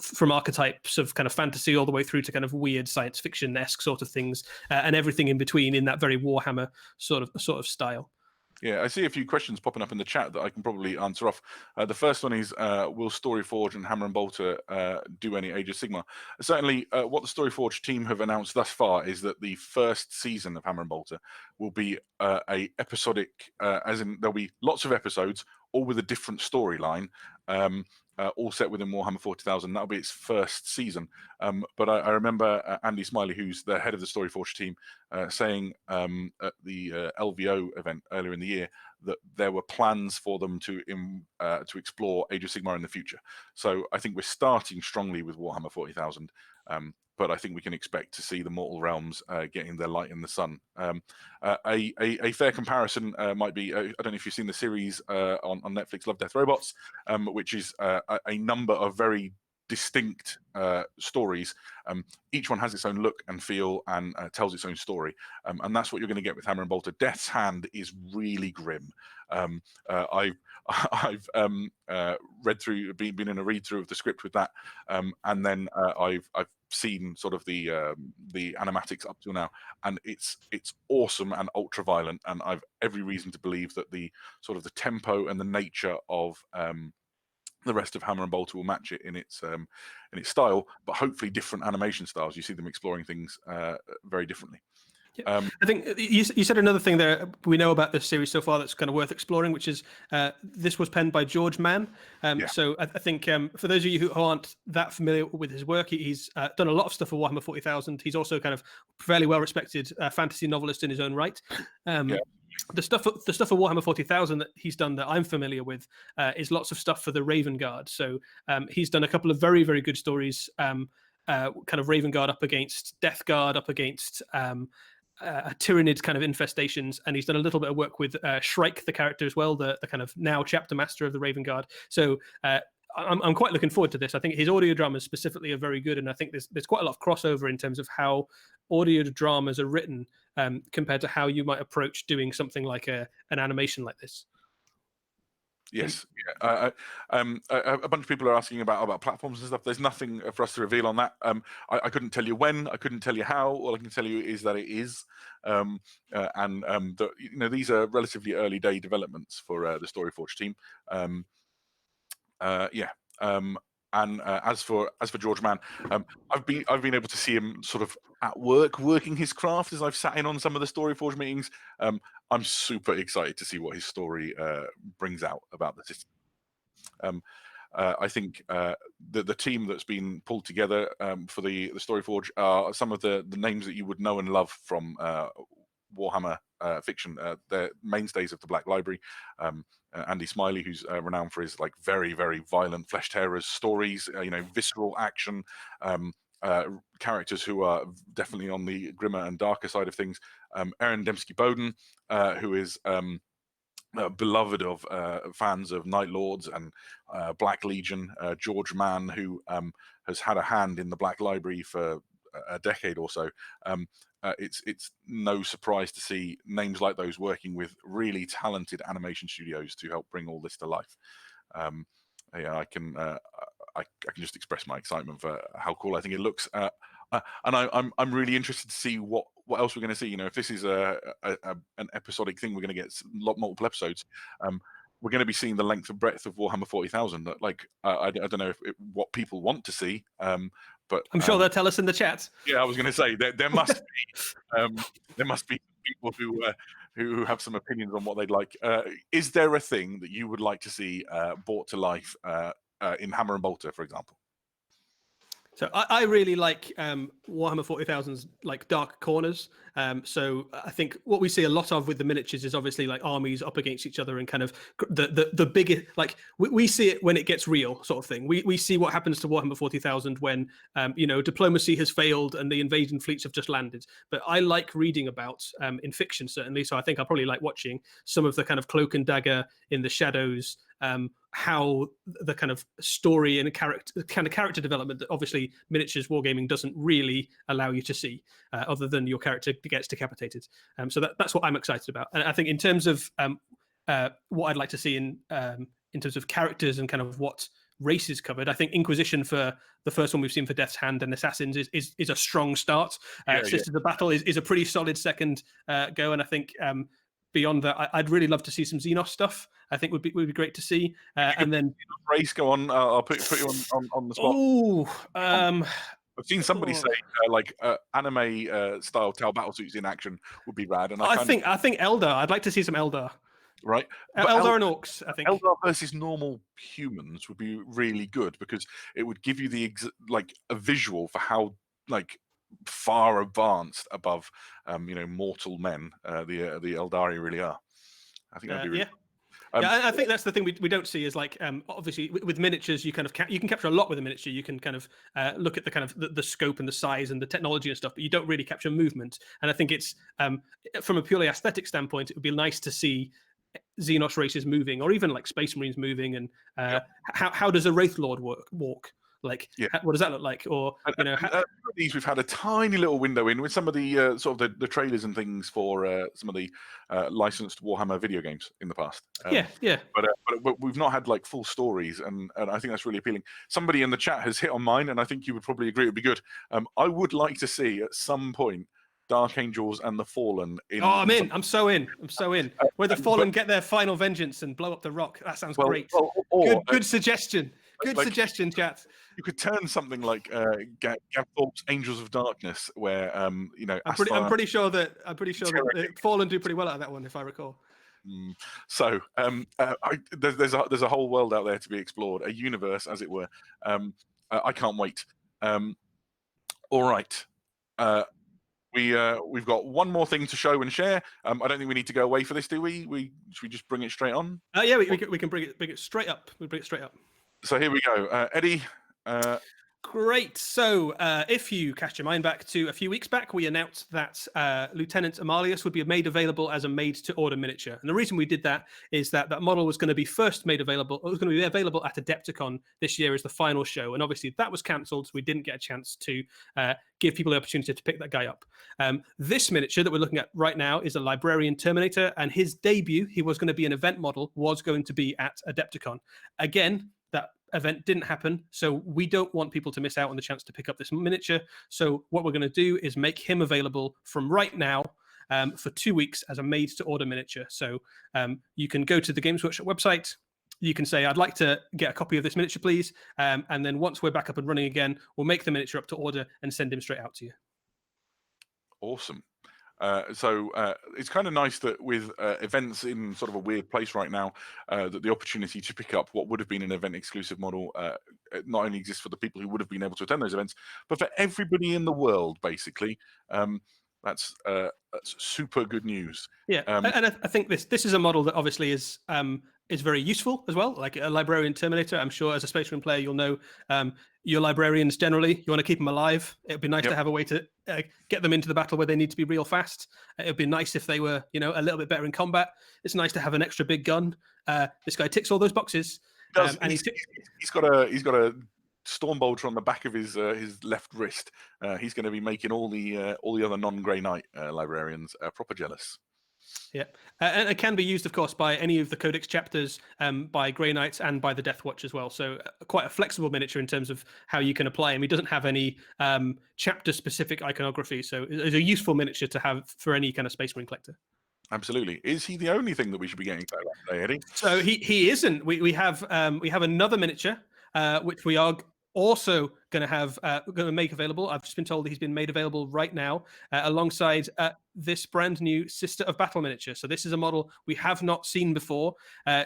from archetypes of kind of fantasy all the way through to kind of weird science fiction-esque sort of things, and everything in between in that very Warhammer sort of style. Yeah, I see a few questions popping up in the chat that I can probably answer off. The first one is, will Storyforge and Hammer and Bolter do any Age of Sigmar? Certainly, what the Storyforge team have announced thus far is that the first season of Hammer and Bolter will be a episodic, as in there'll be lots of episodes, all with a different storyline, all set within Warhammer 40,000. That'll be its first season. But I remember Andy Smiley, who's the head of the Storyforge team, saying at the LVO event earlier in the year that there were plans for them to explore Age of Sigmar in the future. So I think we're starting strongly with Warhammer 40,000. But I think we can expect to see the Mortal Realms getting their light in the sun. A fair comparison might be, I don't know if you've seen the series on Netflix, Love, Death, Robots, which is a number of very distinct stories. Each one has its own look and feel and tells its own story. And that's what you're going to get with Hammer and Bolter. Death's Hand is really grim. I've read through, been in a read through of the script with that, and then I've seen sort of the animatics up till now, and it's awesome and ultra violent, and I've every reason to believe that the sort of the tempo and the nature of the rest of Hammer and Bolter will match it in its style, but hopefully different animation styles. You see them exploring things very differently. Yeah. I think you said another thing there we know about this series so far that's kind of worth exploring, which is this was penned by George Mann. So I think for those of you who aren't that familiar with his work, he's done a lot of stuff for Warhammer 40,000. He's also kind of fairly well-respected fantasy novelist in his own right. The stuff for Warhammer 40,000 that he's done that I'm familiar with is lots of stuff for the Raven Guard. So he's done a couple of very, very good stories, kind of Raven Guard up against Death Guard, up against Tyrannid kind of infestations, and he's done a little bit of work with Shrike, the character as well, the kind of now chapter master of the Raven Guard. So I'm quite looking forward to this. I think his audio dramas specifically are very good, and I think there's quite a lot of crossover in terms of how audio dramas are written compared to how you might approach doing something like an animation like this. Yes, yeah. A bunch of people are asking about platforms and stuff. There's nothing for us to reveal on that. I couldn't tell you when. I couldn't tell you how. All I can tell you is that it is, these are relatively early day developments for the Storyforge team. And as for George Mann, I've been able to see him sort of at work working his craft as I've sat in on some of the Storyforge meetings. I'm super excited to see what his story brings out about the system. I think the team that's been pulled together for the Storyforge are some of the names that you would know and love from Warhammer fiction. They're mainstays of the Black Library. Andy Smiley, who's renowned for his like very, very violent flesh tearers stories, visceral action, characters who are definitely on the grimmer and darker side of things. Aaron Dembski-Bowden, who is beloved of fans of Night Lords and Black Legion. George Mann, who has had a hand in the Black Library for a decade or so. It's no surprise to see names like those working with really talented animation studios to help bring all this to life. I can just express my excitement for how cool I think it looks, and I'm really interested to see what else we're going to see. If this is an episodic thing, we're going to get multiple episodes. We're going to be seeing the length and breadth of Warhammer 40,000. Like I don't know what people want to see, but I'm sure they'll tell us in the chat. Yeah, I was going to say there must be people who have some opinions on what they'd like. Is there a thing that you would like to see brought to life in Hammer and Bolter, for example? So I really like Warhammer 40,000's like dark corners. So I think what we see a lot of with the miniatures is obviously like armies up against each other and kind of the biggest, like we see it when it gets real sort of thing. We see what happens to Warhammer 40,000 when diplomacy has failed and the invasion fleets have just landed. But I like reading about in fiction certainly. So I think I'll probably like watching some of the kind of cloak and dagger in the shadows how the kind of story and character development that obviously miniatures wargaming doesn't really allow you to see, other than your character gets decapitated. So that's what I'm excited about. And I think in terms of what I'd like to see in terms of characters and kind of what races covered, I think Inquisition for the first one we've seen for Death's Hand and Assassins is a strong start. Sisters of Battle is a pretty solid second go, and I think beyond that, I'd really love to see some Xenos stuff. I think would be great to see. And then race, go on. I'll put you on the spot. Oh, I've seen somebody say anime style Tau battle suits in action would be rad, and I think Eldar. I'd like to see some Eldar. Right, Eldar and Orcs. I think Eldar versus normal humans would be really good because it would give you the a visual for how far advanced above mortal men the Eldari really are. I think that'd be really I think that's the thing we don't see is obviously with miniatures you kind of you can capture a lot with a miniature. You can kind of look at the kind of the scope and the size and the technology and stuff, but you don't really capture movement. And I think it's from a purely aesthetic standpoint, it would be nice to see Xenos races moving, or even like Space Marines moving, and how does a Wraith Lord walk? What does that look like? Or these we've had a tiny little window in with some of the sort of the trailers and things for some of the licensed Warhammer video games in the past. But we've not had full stories, and I think that's really appealing. Somebody in the chat has hit on mine, and I think you would probably agree it would be good. I would like to see at some point Dark Angels and the Fallen. I'm in. I'm so in. Where the Fallen get their final vengeance and blow up the rock. That sounds great. Good suggestion. Good suggestion, chat. You could turn something like Gav Thorpe's Angels of Darkness, where I'm pretty sure that Fallen do pretty well out of that one, if I recall. So there's a whole world out there to be explored, a universe, as it were. I can't wait. All right. We've got one more thing to show and share. I don't think we need to go away for this, do we? Should we just bring it straight on? We can bring it straight up. We bring it straight up. So here we go, Eddie. Great. So if you cast your mind back to a few weeks back, we announced that Lieutenant Amalius would be made available as a made-to-order miniature. And the reason we did that is that model was going to be first made available. It was going to be available at Adepticon this year as the final show. And obviously that was cancelled, so we didn't get a chance to give people the opportunity to pick that guy up. This miniature that we're looking at right now is a Librarian Terminator, and his debut, he was going to be an event model, was going to be at Adepticon. Again, that event didn't happen, so we don't want people to miss out on the chance to pick up this miniature. So what we're going to do is make him available from right now for 2 weeks as a made-to-order miniature. So you can go to the Games Workshop website. You can say, I'd like to get a copy of this miniature, please. And then once we're back up and running again, we'll make the miniature up to order and send him straight out to you. Awesome. So it's kind of nice that with events in sort of a weird place right now, that the opportunity to pick up what would have been an event exclusive model not only exists for the people who would have been able to attend those events, but for everybody in the world, basically. That's super good news. Yeah, and I think this is a model that obviously is very useful as well. Like a Librarian Terminator, I'm sure as a Space Marine player, you'll know your librarians generally, you want to keep them alive. It would be nice to have a way to get them into the battle where they need to be real fast. It would be nice if they were, a little bit better in combat. It's nice to have an extra big gun. This guy ticks all those boxes. And he's got a storm bolter on the back of his left wrist. He's going to be making all the other non-Grey Knight librarians proper jealous. Yeah, and it can be used, of course, by any of the Codex chapters, by Grey Knights and by the Death Watch as well. So quite a flexible miniature in terms of how you can apply him. He doesn't have any chapter-specific iconography, so it's a useful miniature to have for any kind of Space Marine collector. Absolutely. Is he the only thing that we should be getting excited about today, Eddie? So he isn't. We have another miniature which we are also going to make available. I've just been told that he's been made available right now alongside this brand new Sister of Battle miniature. So this is a model we have not seen before.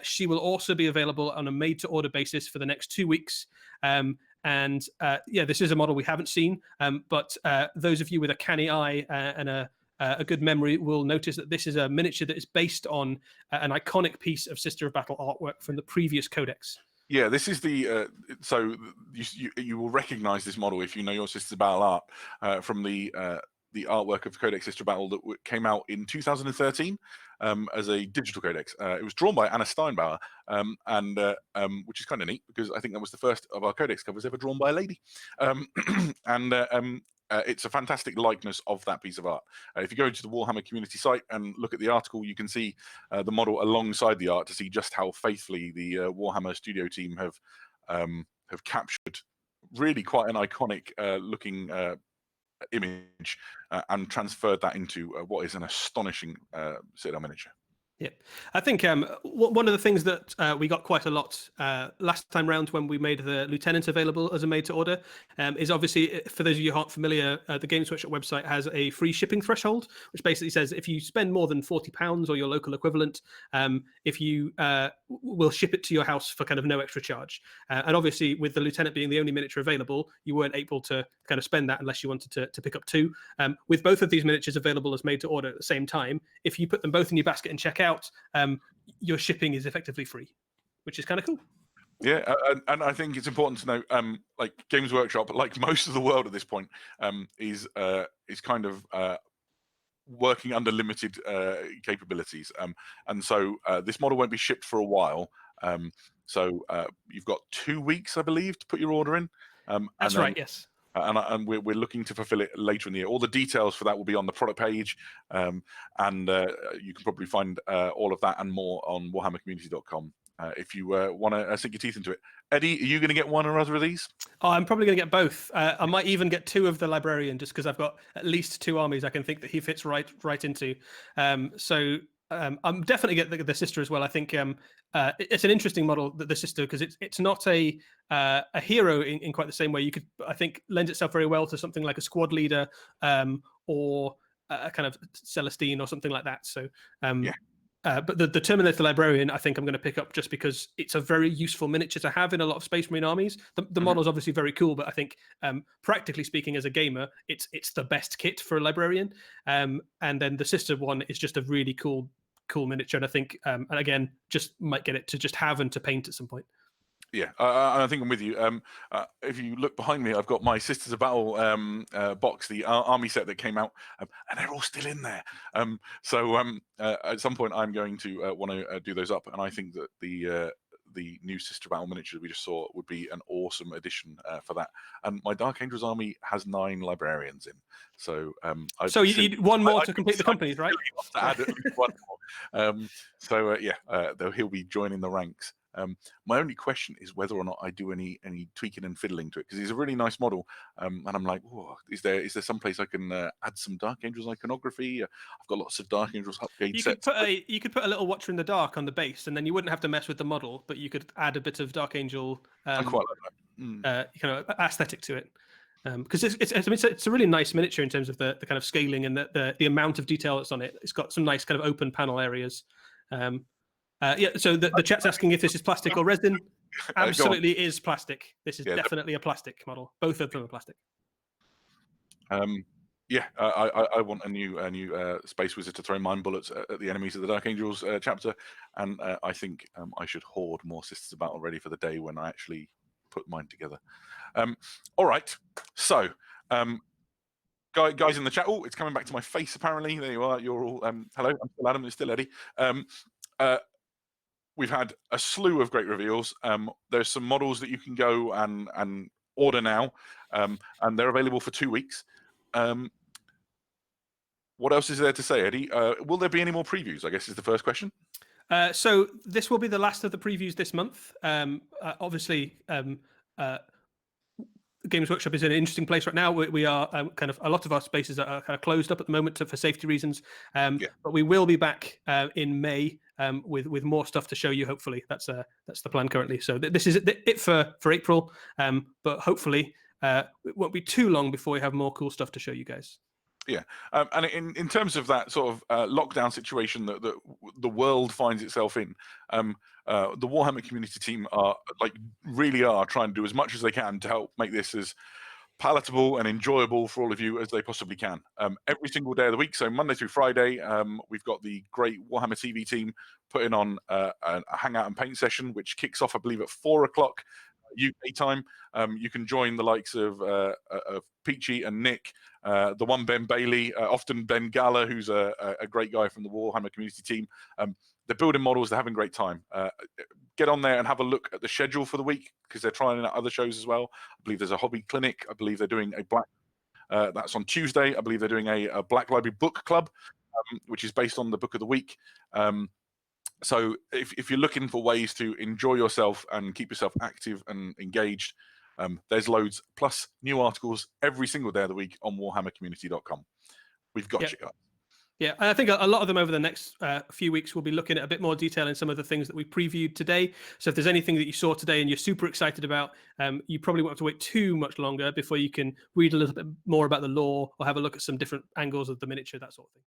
She will also be available on a made-to-order basis for the next 2 weeks. This is a model we haven't seen, but those of you with a canny eye and a good memory will notice that this is a miniature that is based on an iconic piece of Sister of Battle artwork from the previous codex. Yeah, this is the so you will recognize this model if you know your Sisters of Battle art from the artwork of Codex Sister Battle that came out in 2013 as a digital codex. It was drawn by Anna Steinbauer, which is kind of neat because I think that was the first of our codex covers ever drawn by a lady. It's a fantastic likeness of that piece of art. If you go to the Warhammer community site and look at the article, you can see the model alongside the art to see just how faithfully the Warhammer studio team have captured really quite an iconic looking image and transferred that into what is an astonishing Citadel miniature. Yeah, I think one of the things that we got quite a lot last time round when we made the Lieutenant available as a made-to-order is obviously, for those of you who aren't familiar, the Games Workshop website has a free shipping threshold, which basically says if you spend more than £40 or your local equivalent, if you will ship it to your house for kind of no extra charge. And obviously, with the Lieutenant being the only miniature available, you weren't able to kind of spend that unless you wanted to pick up two. With both of these miniatures available as made-to-order at the same time, if you put them both in your basket and check out, your shipping is effectively free, which is kind of cool. Yeah, and I think it's important to note, like Games Workshop, like most of the world at this point, is kind of working under limited capabilities, and so this model won't be shipped for a while. So you've got 2 weeks, I believe, to put your order in. That's right. Yes. And we're looking to fulfill it later in the year. All the details for that will be on the product page, and you can probably find all of that and more on warhammercommunity.com if you want to sink your teeth into it. Eddie, are you going to get one or other of these? Oh, I'm probably going to get both. I might even get two of the Librarian, just because I've got at least two armies I can think that he fits right into. I'm definitely get the Sister as well. I think it's an interesting model, the Sister, because it's not a hero in quite the same way. I think lends itself very well to something like a squad leader or a kind of Celestine or something like that. So but the Terminator Librarian, I think I'm going to pick up just because it's a very useful miniature to have in a lot of Space Marine armies. The model is obviously very cool, but I think practically speaking, as a gamer, it's the best kit for a Librarian. And then the Sister one is just a really cool miniature, and I think, and again, just might get it to just have and to paint at some point. Yeah, I think I'm with you. If you look behind me, I've got my Sisters of Battle box, the army set that came out, and they're all still in there. So at some point, I'm going to want to do those up, and I think that the new Sister Battle miniature we just saw would be an awesome addition for that. And my Dark Angels army has 9 Librarians in, so so you need one more to complete the companies, right? To add at least one more. He'll be joining the ranks. My only question is whether or not I do any tweaking and fiddling to it, because he's a really nice model, and I'm like, oh, is there some place I can add some Dark Angels iconography? I've got lots of Dark Angels upgrade sets. You could put a little Watcher in the Dark on the base, and then you wouldn't have to mess with the model, but you could add a bit of Dark Angel I quite like that. Kind of aesthetic to it. Because it's a really nice miniature in terms of the kind of scaling and the amount of detail that's on it. It's got some nice kind of open panel areas. So the chat's asking if this is plastic or resin. Absolutely is plastic. This is definitely a plastic model. Both of them are plastic. I want a new Space Wizard to throw mine bullets at the enemies of the Dark Angels chapter, and I think I should hoard more Sisters of Battle ready for the day when I actually put mine together. All right, so guys in the chat. Oh, it's coming back to my face apparently. There you are. You're all hello. I'm still Adam. It's still Eddie. We've had a slew of great reveals. There's some models that you can go and order now, and they're available for 2 weeks. What else is there to say, Eddie? Will there be any more previews, I guess is the first question. So this will be the last of the previews this month. Obviously, Games Workshop is in an interesting place right now. We are kind of, a lot of our spaces are kind of closed up at the moment for safety reasons. But we will be back in May with more stuff to show you. Hopefully, that's the plan currently. So this is it for April. But hopefully, it won't be too long before we have more cool stuff to show you guys. Yeah, and in terms of that sort of lockdown situation that the world finds itself in, the Warhammer community team really are trying to do as much as they can to help make this as palatable and enjoyable for all of you as they possibly can. Every single day of the week, so Monday through Friday, we've got the great Warhammer TV team putting on a hangout and paint session, which kicks off, I believe, at 4 o'clock UK time. You can join the likes of Peachy and Nick the one Ben Bailey, often Ben Galla, who's a great guy from the Warhammer community team. They're building models. They're having a great time. Get on there and have a look at the schedule for the week, because they're trying out other shows as well. I believe there's a hobby clinic. I believe they're doing a black. That's on Tuesday. I believe they're doing a Black Library book club, which is based on the book of the week. So if you're looking for ways to enjoy yourself and keep yourself active and engaged, there's loads, plus new articles every single day of the week on warhammercommunity.com. We've got you guys. Yeah, and I think a lot of them over the next few weeks will be looking at a bit more detail in some of the things that we previewed today. So if there's anything that you saw today and you're super excited about, you probably won't have to wait too much longer before you can read a little bit more about the lore or have a look at some different angles of the miniature, that sort of thing.